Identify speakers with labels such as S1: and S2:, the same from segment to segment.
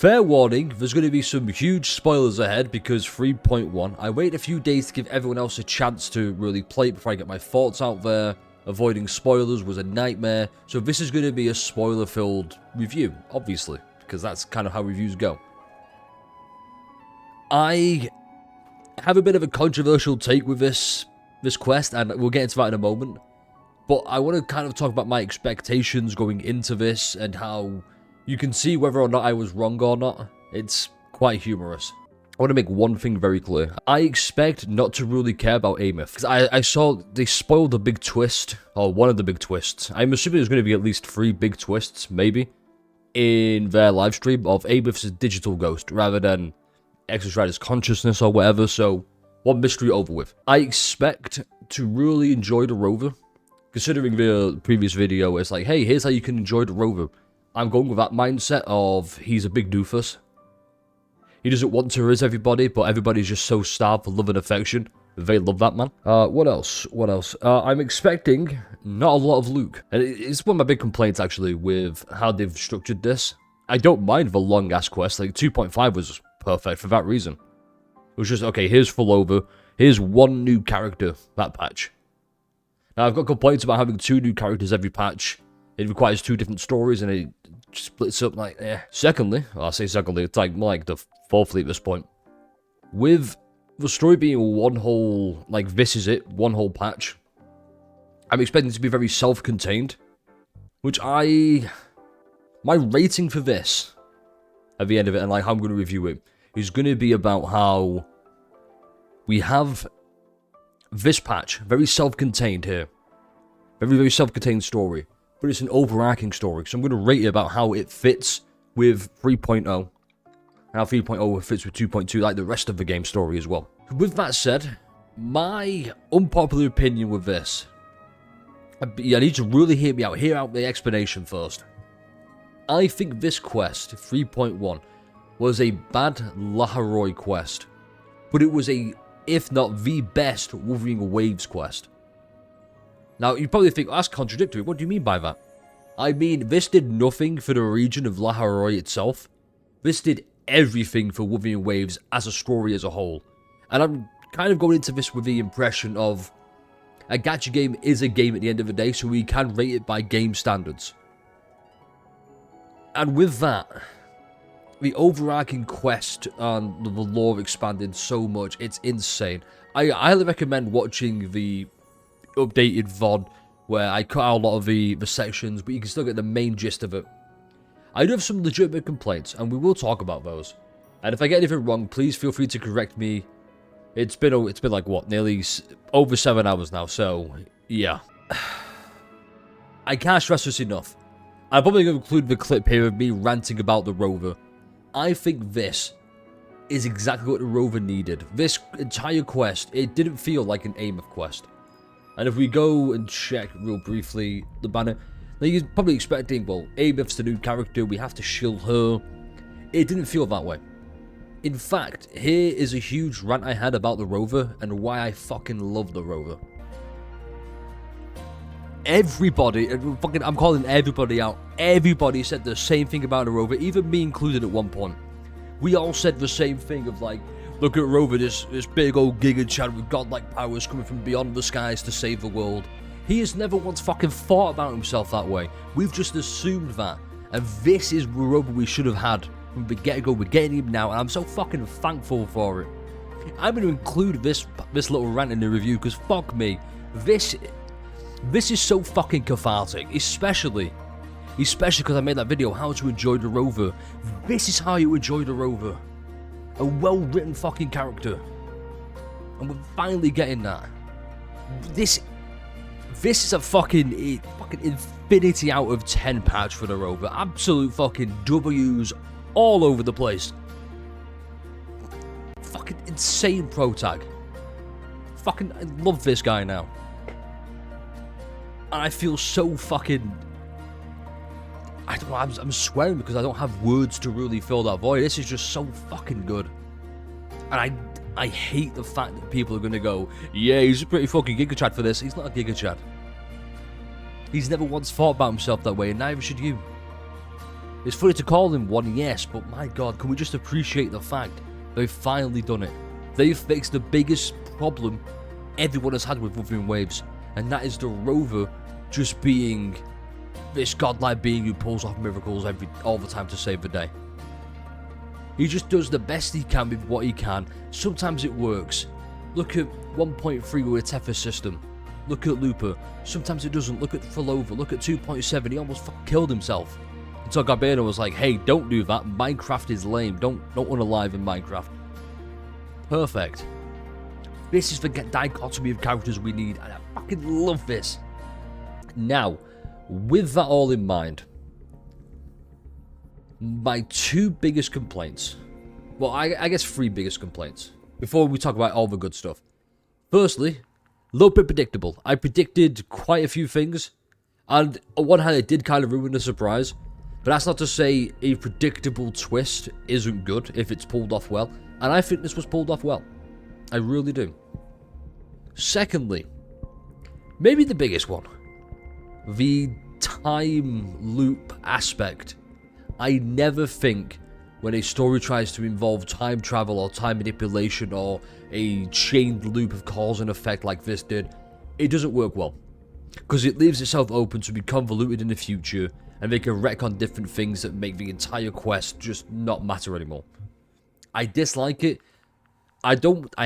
S1: Fair warning, there's going to be some huge spoilers ahead because 3.1, I waited a few days to give everyone else a chance to really play it before I get my thoughts out there. Avoiding spoilers was a nightmare, so this is going to be a spoiler-filled review, obviously, because that's kind of how reviews go. I have a bit of a controversial take with this quest, and we'll get into that in a moment. But I want to kind of talk about my expectations going into this and how you can see whether or not I was wrong or not. It's quite humorous. I want to make one thing very clear. I expect not to really care about Amith, because I saw they spoiled the big twist, or one of the big twists. I'm assuming there's going to be at least 3 big twists, maybe, in their live stream of Amith's digital ghost, rather than Exostrider's consciousness or whatever, so one mystery over with. I expect to really enjoy the rover, considering the previous video, it's like, hey, here's how you can enjoy the rover. I'm going with that mindset of he's a big doofus. He doesn't want to raise everybody, but everybody's just so starved for love and affection. They love that man. What else? I'm expecting not a lot of Luke. And it's one of my big complaints, actually, with how they've structured this. I don't mind the long-ass quest. Like, 2.5 was perfect for that reason. It was just, okay, here's full over. Here's one new character, that patch. Now, I've got complaints about having 2 new characters every patch. It requires 2 different stories, and it splits up like, eh. Secondly, it's like more like the 4th at this point. With the story being one whole, like, this is it, one whole patch, I'm expecting it to be very self-contained, which my rating for this, at the end of it, and like how I'm going to review it, is going to be about how we have this patch, very self-contained here, very self-contained story, but it's an overarching story, so I'm going to rate it about how it fits with 3.0, and how 3.0 fits with 2.2, like the rest of the game story as well. With that said, my unpopular opinion with this, I need to really hear me out, hear out the explanation first. I think this quest, 3.1, was a bad Laharoy quest, but it was a, if not the best, Wuthering Waves quest. Now, you probably think, oh, that's contradictory. What do you mean by that? I mean, this did nothing for the region of Laharoy itself. This did everything for Wuthering Waves as a story as a whole. And I'm kind of going into this with the impression of a gacha game is a game at the end of the day, so we can rate it by game standards. And with that, the overarching quest and the lore expanded so much, it's insane. I highly recommend watching the updated VOD, where I cut out a lot of the sections, but you can still get the main gist of it. I do have some legitimate complaints, and we will talk about those. And if I get anything wrong, please feel free to correct me. It's been like, what, nearly over 7 hours now, so, yeah. I can't stress this enough. I'm probably going to include the clip here of me ranting about the rover. I think this is exactly what the rover needed. This entire quest, it didn't feel like an Amith quest. And if we go and check real briefly the banner, now you're probably expecting, well, Amith's the new character, we have to shill her. It didn't feel that way. In fact, here is a huge rant I had about the rover and why I fucking love the rover. Everybody, I'm calling everybody out, everybody said the same thing about the rover, even me included at one point. We all said the same thing of like, look at Rover, this big old Giga Chad with godlike powers coming from beyond the skies to save the world. He has never once fucking thought about himself that way. We've just assumed that. And this is the Rover we should have had from the get-go. We're getting him now, and I'm so fucking thankful for it. I'm going to include this little rant in the review, because fuck me. This is so fucking cathartic, especially because I made that video, how to enjoy the rover. This is how you enjoy the rover. A well-written fucking character. And we're finally getting that. This is a fucking infinity out of 10 patch for the rover. Absolute fucking W's all over the place. Fucking insane pro tag. Fucking, I love this guy now. And I feel so fucking, I don't know, I'm swearing because I don't have words to really fill that void. This is just so fucking good. And I hate the fact that people are going to go, yeah, he's a pretty fucking Giga Chad for this. He's not a Giga Chad. He's never once thought about himself that way, and neither should you. It's funny to call him one, yes, but my god, can we just appreciate the fact they've finally done it? They've fixed the biggest problem everyone has had with Wuthering Waves, and that is the rover just being this godlike being who pulls off miracles all the time to save the day. He just does the best he can with what he can. Sometimes it works. Look at 1.3 with a Tethys system. Look at Looper. Sometimes it doesn't. Look at Fallover. Look at 2.7. He almost fucking killed himself. Until Garbano was like, hey, don't do that. Minecraft is lame. Don't unalive in Minecraft. Perfect. This is the dichotomy of characters we need, and I fucking love this. Now, with that all in mind, my two biggest complaints, well, I guess three biggest complaints, before we talk about all the good stuff. Firstly, a little bit predictable. I predicted quite a few things, and on one hand, it did kind of ruin the surprise, but that's not to say a predictable twist isn't good if it's pulled off well, and I think this was pulled off well. I really do. Secondly, maybe the biggest one, the time loop aspect. I never think when a story tries to involve time travel or time manipulation or a chained loop of cause and effect like this did, it doesn't work well. Because it leaves itself open to be convoluted in the future, and they can retcon different things that make the entire quest just not matter anymore. I dislike it. I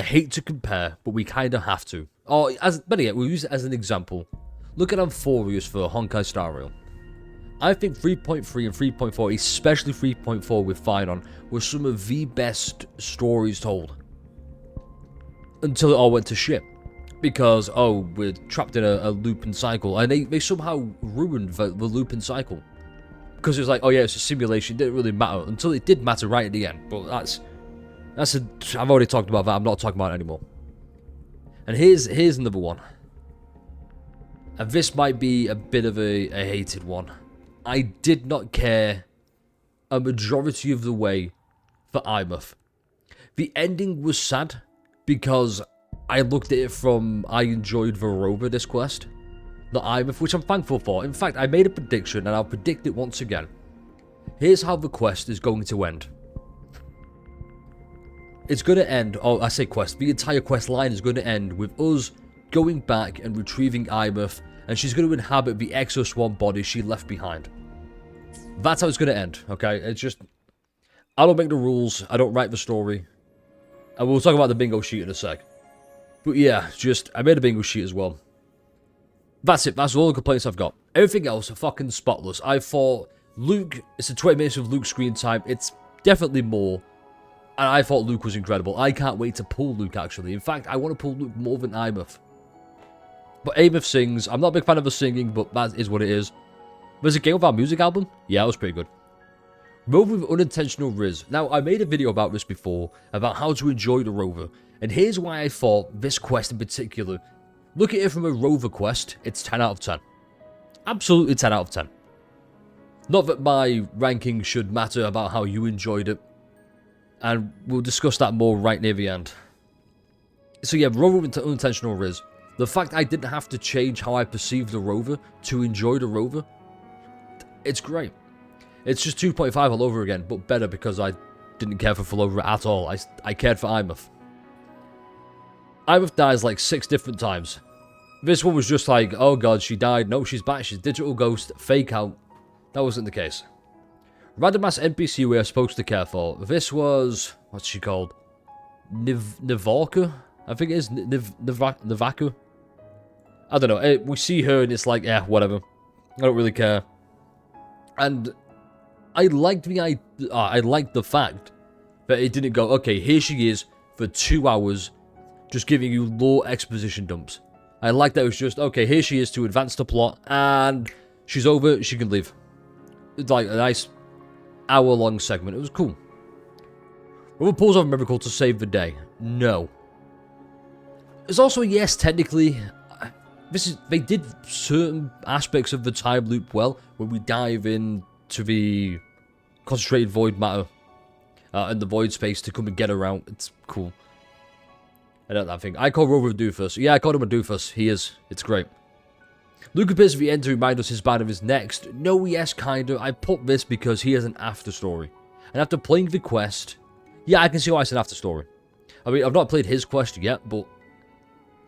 S1: hate to compare, but we kind of have to. Or, better yet, we'll use it as an example. Look at Amphorius for Honkai Star Rail. I think 3.3 and 3.4, especially 3.4 with Phynon, were some of the best stories told. Until it all went to shit. Because, oh, we're trapped in a loop and cycle. And they somehow ruined the loop and cycle. Because it was like, oh yeah, it's a simulation, it didn't really matter. Until it did matter right at the end. But I've already talked about that, I'm not talking about it anymore. And here's another one. And this might be a bit of a hated one. I did not care a majority of the way for Imouth. The ending was sad because I looked at it from I enjoyed the rover this quest, not Imouth, which I'm thankful for. In fact, I made a prediction and I'll predict it once again. Here's how the quest is going to end. It's going to end, I say quest, the entire quest line is going to end with us going back and retrieving Imouth, and she's going to inhabit the Exo-Swarm body she left behind. That's how it's going to end, okay? It's just, I don't make the rules, I don't write the story, and we'll talk about the bingo sheet in a sec. But yeah, I made a bingo sheet as well. That's it, that's all the complaints I've got. Everything else are fucking spotless. I thought Luke, it's a 20 minutes of Luke screen time, it's definitely more. And I thought Luke was incredible. I can't wait to pull Luke, actually. In fact, I want to pull Luke more than Imouth. But Imouth sings. I'm not a big fan of her singing, but that is what it is. There's a Game of Our Music album. Yeah, it was pretty good. Rover with Unintentional Riz. Now, I made a video about this before, about how to enjoy the rover. And here's why I thought this quest in particular. Look at it from a rover quest, it's 10 out of 10. Absolutely 10 out of 10. Not that my ranking should matter about how you enjoyed it. And we'll discuss that more right near the end. So yeah, rover with Unintentional Riz. The fact I didn't have to change how I perceive the rover to enjoy the rover, it's great. It's just 2.5 all over again, but better because I didn't care for Fallover at all. I cared for Imouth. Imouth dies like 6 different times. This one was just like, oh god, she died. No, she's back. She's a digital ghost. Fake out. That wasn't the case. Random ass NPC we are supposed to care for. This was, what's she called? Nivorka? I think it is Nivaku. I don't know. We see her and it's like, yeah, whatever. I don't really care. And I liked the fact that it didn't go, okay, here she is for 2 hours, just giving you lore exposition dumps. I like that it was just, okay, here she is to advance the plot, and she's over, she can leave. It's like a nice hour-long segment. It was cool. Rover pulls off a miracle to save the day. No. It's also, yes, technically, they did certain aspects of the time loop well, when we dive into the concentrated void matter and the void space to come and get around. It's cool. I don't think. I call Rover a doofus. Yeah, I called him a doofus. He is. It's great. Luke appears at the end to remind us his banner is next. No, yes, kinda. I put this because he has an after story. And after playing the quest, yeah, I can see why it's an after story. I mean, I've not played his quest yet, but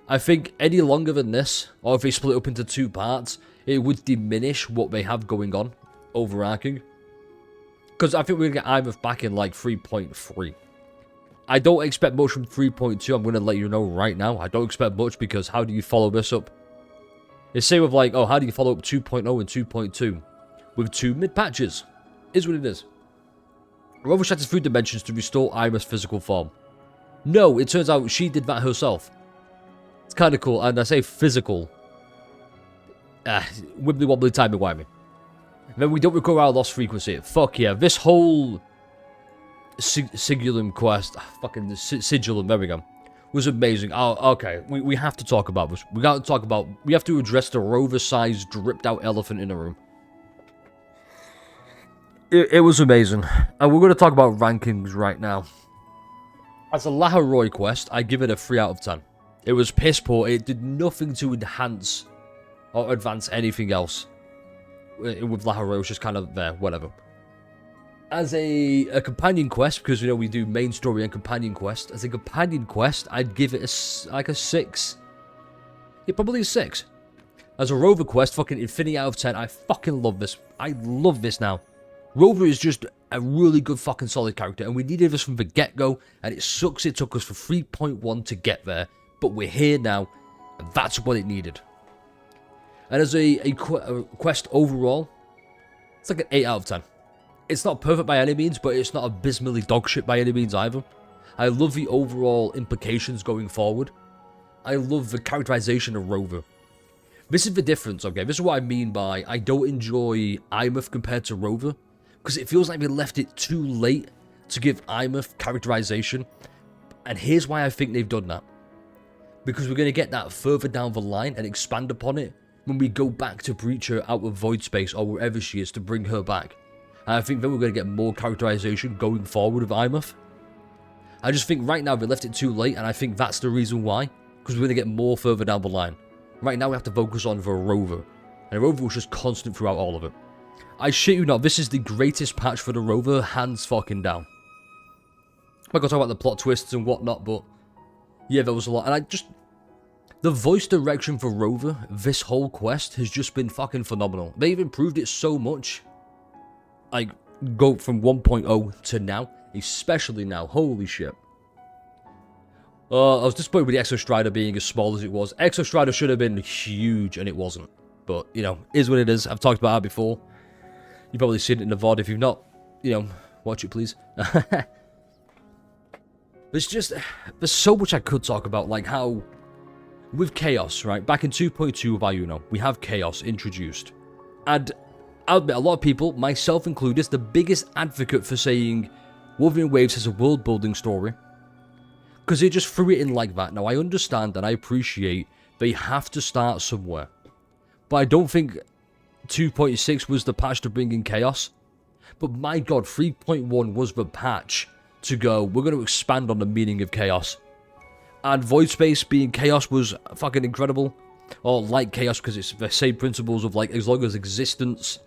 S1: I think any longer than this, or if they split up into 2 parts, it would diminish what they have going on, overarching. Because I think we're going to get Imeth back in like 3.3. I don't expect much from 3.2, I'm going to let you know right now. I don't expect much because how do you follow this up? It's same with like, oh, how do you follow up 2.0 and 2.2? With 2 mid-patches. Is what it is. Rover shatters 3 dimensions to restore Imeth's physical form. No, it turns out she did that herself. It's kind of cool, and I say physical. Wibbly wobbly timey wimey. Then we don't recover our lost frequency. Fuck yeah, this whole Sigilum quest, fucking Sigilum, there we go, was amazing. Oh, okay, we have to talk about this. We have to address the rover-sized, dripped-out elephant in the room. It was amazing, and we're going to talk about rankings right now. As a Laharoy quest, I give it a 3 out of 10. It was piss poor. It did nothing to enhance or advance anything else. With Laharoy, it was just kind of there, whatever. As a companion quest, because you know we do main story and companion quest. As a companion quest, I'd give it like a 6. Yeah, probably a 6. As a rover quest, fucking infinity out of 10. I fucking love this. I love this now. Rover is just a really good fucking solid character, and we needed this from the get-go, and it sucks it took us for 3.1 to get there, but we're here now, and that's what it needed. And as a quest overall, it's like an 8 out of 10. It's not perfect by any means, but it's not abysmally dogshit by any means either. I love the overall implications going forward. I love the characterization of Rover. This is the difference, okay? This is what I mean by I don't enjoy Imeth compared to Rover, because it feels like we left it too late to give Imeth characterization. And here's why I think they've done that. Because we're going to get that further down the line and expand upon it when we go back to breach her out of void space or wherever she is to bring her back. And I think then we're going to get more characterization going forward with Imeth. I just think right now we left it too late, and I think that's the reason why. Because we're going to get more further down the line. Right now we have to focus on the Rover. And the Rover was just constant throughout all of it. I shit you not, this is the greatest patch for the Rover, hands fucking down. I'm not going to talk about the plot twists and whatnot, but yeah, there was a lot. And I just... the voice direction for Rover, this whole quest, has just been fucking phenomenal. They've improved it so much. Like, go from 1.0 to now, especially now. Holy shit. I was disappointed with the Exo Strider being as small as it was. Exo Strider should have been huge, and it wasn't. But, you know, is what it is. I've talked about that before. You've probably seen it in the VOD. If you've not, you know, watch it, please. There's just... there's so much I could talk about, like how... with Chaos, right? Back in 2.2 of Ayuno, we have Chaos introduced. And I'll admit, a lot of people, myself included, is the biggest advocate for saying Wuthering Waves has a world-building story. Because they just threw it in like that. Now, I understand and I appreciate they have to start somewhere. But I don't think 2.6 was the patch to bring in Chaos. But my god, 3.1 was the patch to go, we're going to expand on the meaning of Chaos. And Void Space being Chaos was fucking incredible. Or like Chaos, because it's the same principles of like, as long as existence,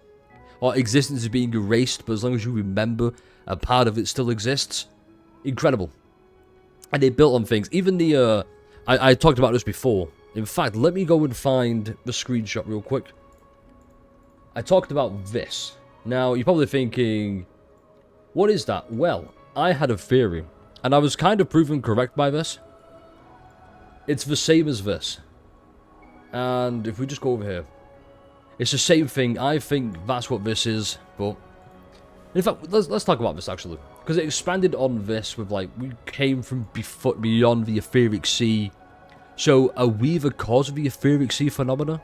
S1: or existence is being erased, but as long as you remember, a part of it still exists. Incredible. And they built on things. Even the, I talked about this before. In fact, let me go and find the screenshot real quick. I talked about this. Now, you're probably thinking, what is that? Well, I had a theory, and I was kind of proven correct by this. It's the same as this. And if we just go over here, it's the same thing. I think that's what this is, but in fact, let's talk about this actually, because it expanded on this with like, we came from beyond the etheric sea. So are we the cause of the etheric sea phenomena?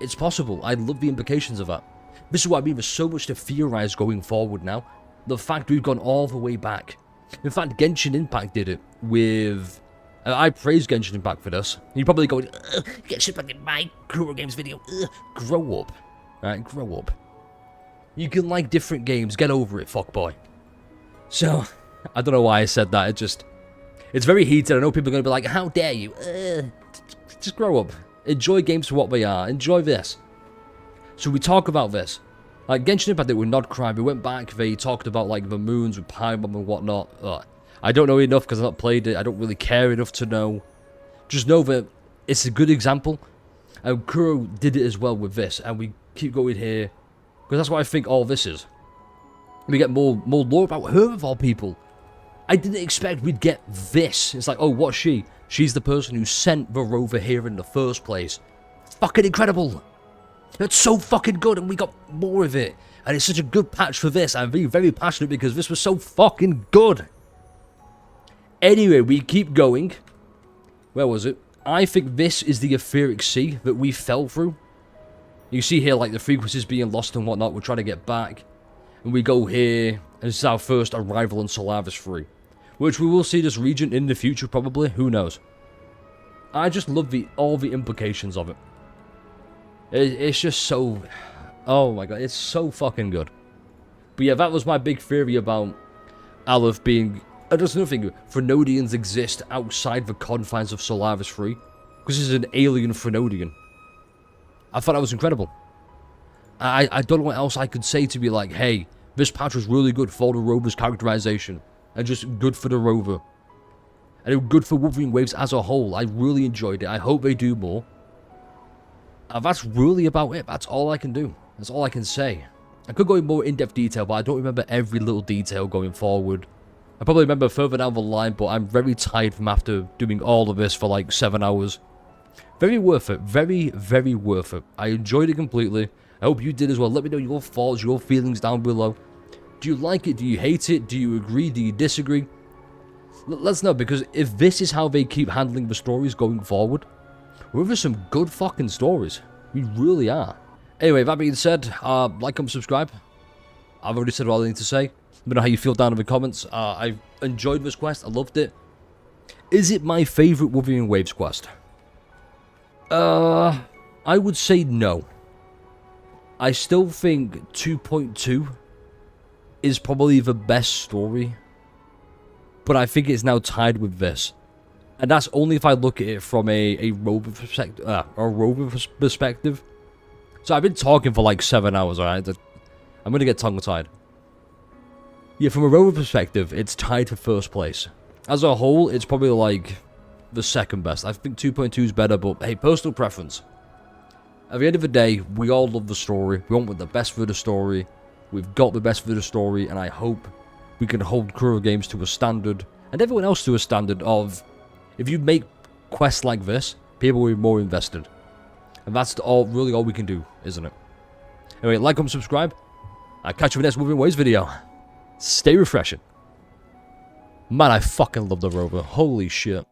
S1: It's possible. I love the implications of that. This is what I mean, there's so much to theorize going forward now. The fact we've gone all the way back. In fact, Genshin Impact did it with... I praise Genshin Impact for this. You're probably going, Genshin Impact in my Kuro Games video. Grow up. Alright, grow up. You can like different games. Get over it, fuckboy. So, I don't know why I said that. It's very heated. I know people are going to be like, how dare you? Just grow up. Enjoy games for what they are. Enjoy this. So we talk about this. Like, Genshin Impact, they were not crying. We went back, they talked about, like, the moons with Paimon and whatnot. I don't know enough because I've not played it. I don't really care enough to know. Just know that it's a good example. And Kuro did it as well with this. And we keep going here. Because that's what I think all this is. We get more lore about her of all people. I didn't expect we'd get this. It's like, oh, what's she? She's the person who sent the rover here in the first place. Fucking incredible. It's so fucking good, and we got more of it. And it's such a good patch for this. I'm very, very passionate because this was so fucking good. Anyway, we keep going. Where was it? I think this is the etheric sea that we fell through. You see here, like, the frequencies being lost and whatnot. We're trying to get back. And we go here, and this is our first arrival on Solaris 3. Which we will see this region in the future, probably. Who knows? I just love all the implications of it. It's just so... Oh my god, it's so fucking good. But yeah, that was my big theory about Aleph being... There's nothing. Frenodians exist outside the confines of Solaris 3. Because this is an alien Frenodian. I thought that was incredible. I don't know what else I could say to be like, hey, this patch was really good for the rover's characterization. And just good for the rover. And it was good for Wuthering Waves as a whole. I really enjoyed it. I hope they do more. That's really about it. That's all I can do. That's all I can say. I could go in more in-depth detail, but I don't remember every little detail going forward. I probably remember further down the line, but I'm very tired from after doing all of this for like 7 hours. Very worth it. Very, very worth it. I enjoyed it completely. I hope you did as well. Let me know your thoughts, your feelings down below. Do you like it? Do you hate it? Do you agree? Do you disagree? Let's know, because if this is how they keep handling the stories going forward, we're in for some good fucking stories. We really are. Anyway, that being said, like, comment, subscribe. I've already said all I need to say. Let me know how you feel down in the comments. I enjoyed this quest. I loved it. Is it my favourite Wuthering Waves quest? I would say no. I still think 2.2 is probably the best story. But I think it's now tied with this. And that's only if I look at it from a rover perspective. So I've been talking for like 7 hours, alright? I'm gonna get tongue-tied. Yeah, from a rover perspective, it's tied for first place. As a whole, it's probably like the second best. I think 2.2 is better, but hey, personal preference. At the end of the day, we all love the story. We want the best for the story. We've got the best for the story, and I hope we can hold Kuro Games to a standard, and everyone else to a standard of, if you make quests like this, people will be more invested. And that's really all we can do, isn't it? Anyway, like, comment, subscribe. I'll catch you in the next Wuthering Waves video. Stay refreshing. Man, I fucking love the rover. Holy shit.